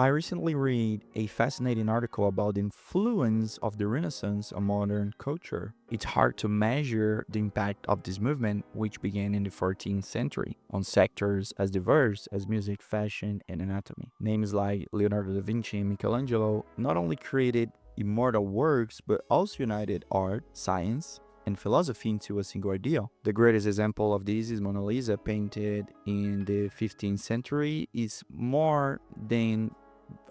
I recently read a fascinating article about the influence of the Renaissance on modern culture. It's hard to measure the impact of this movement, which began in the 14th century, on sectors as diverse as music, fashion, and anatomy. Names like Leonardo da Vinci and Michelangelo not only created immortal works, but also united art, science, and philosophy into a single ideal. The greatest example of this is Mona Lisa, painted in the 15th century, is more than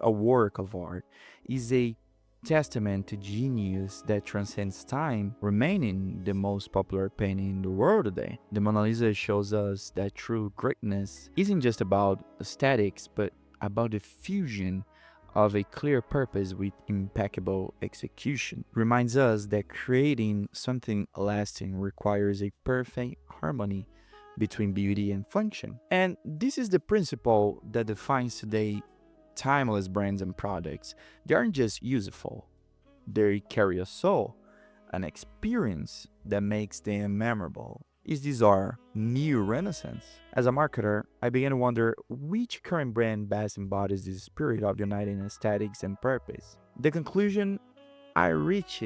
a work of art, is a testament to genius that transcends time, remaining the most popular painting in the world today. The Mona Lisa shows us that true greatness isn't just about aesthetics, but about the fusion of a clear purpose with impeccable execution. Reminds us that creating something lasting requires a perfect harmony between beauty and function. And this is the principle that defines today timeless brands and products. They aren't just useful, they carry a soul, an experience that makes them memorable. Is this our new renaissance? As a marketer, I began to wonder which current brand best embodies this spirit of uniting aesthetics and purpose. The conclusion I reached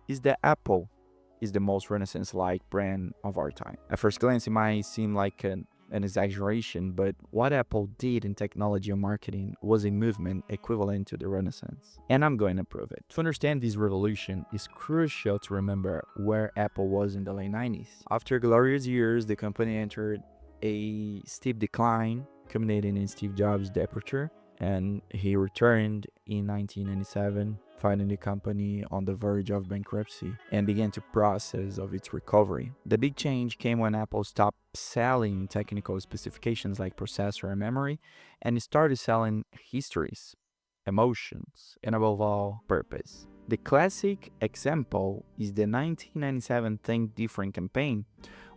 is that Apple is the most Renaissance-like brand of our time. At first glance, it might seem like an exaggeration, but what Apple did in technology and marketing was a movement equivalent to the Renaissance. And I'm going to prove it. To understand this revolution, it's crucial to remember where Apple was in the late 90s. After glorious years, the company entered a steep decline, culminating in Steve Jobs' departure, and he returned in 1997, finding the company on the verge of bankruptcy and began the process of its recovery. The big change came when Apple stopped selling technical specifications like processor and memory and started selling histories, emotions, and above all, purpose. The classic example is the 1997 Think Different campaign,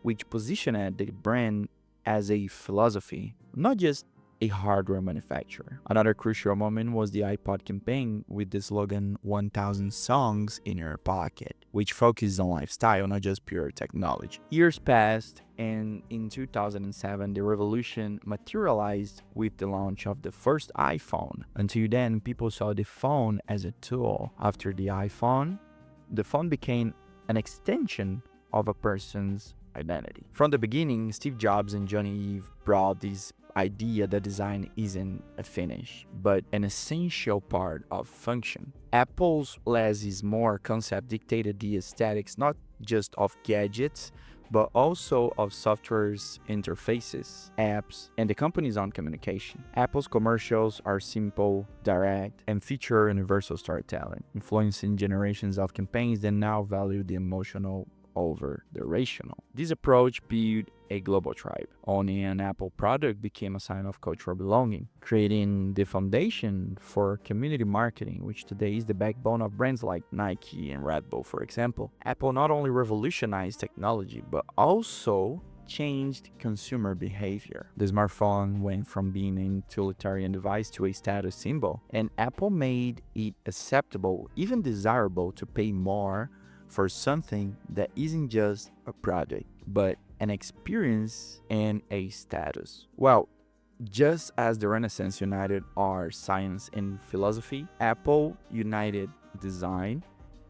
which positioned the brand as a philosophy, not just a hardware manufacturer. Another crucial moment was the iPod campaign with the slogan 1000 songs in your pocket, which focused on lifestyle, not just pure technology. Years passed, and in 2007, the revolution materialized with the launch of the first iPhone. Until then, people saw the phone as a tool. After the phone became an extension of a person's identity. From the beginning, Steve Jobs and Johnny Ive brought this idea that design isn't a finish, but an essential part of function. Apple's less is more concept dictated the aesthetics not just of gadgets, but also of software's interfaces, apps, and the company's own communication. Apple's commercials are simple, direct, and feature universal storytelling, influencing generations of campaigns that now value the emotional over the rational. This approach built a global tribe. Owning an Apple product became a sign of cultural belonging, creating the foundation for community marketing, which today is the backbone of brands like Nike and Red Bull, for example. Apple not only revolutionized technology, but also changed consumer behavior. The smartphone went from being an utilitarian device to a status symbol, and Apple made it acceptable, even desirable, to pay more for something that isn't just a product, but an experience and a status. Well, just as the Renaissance united art, science, and philosophy, Apple united design,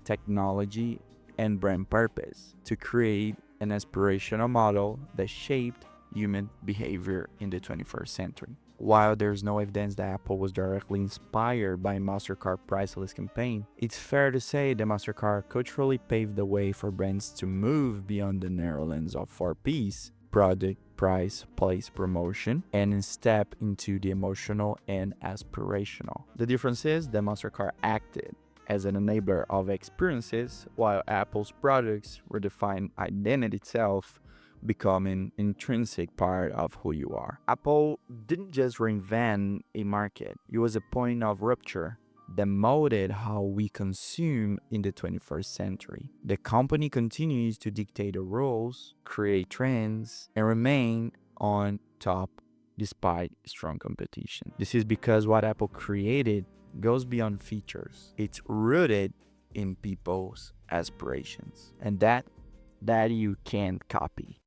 technology, and brand purpose to create an aspirational model that shaped human behavior in the 21st century. While there's no evidence that Apple was directly inspired by MasterCard's priceless campaign, it's fair to say that MasterCard culturally paved the way for brands to move beyond the narrow lens of 4Ps, product, price, place, promotion, and step into the emotional and aspirational. The difference is that MasterCard acted as an enabler of experiences, while Apple's products redefine identity itself, becoming intrinsic part of who you are. Apple didn't just reinvent a market, it was a point of rupture that molded how we consume in the 21st century. The company continues to dictate the rules, create trends, and remain on top despite strong competition. This is because what Apple created goes beyond features. It's rooted in people's aspirations, and that you can't copy.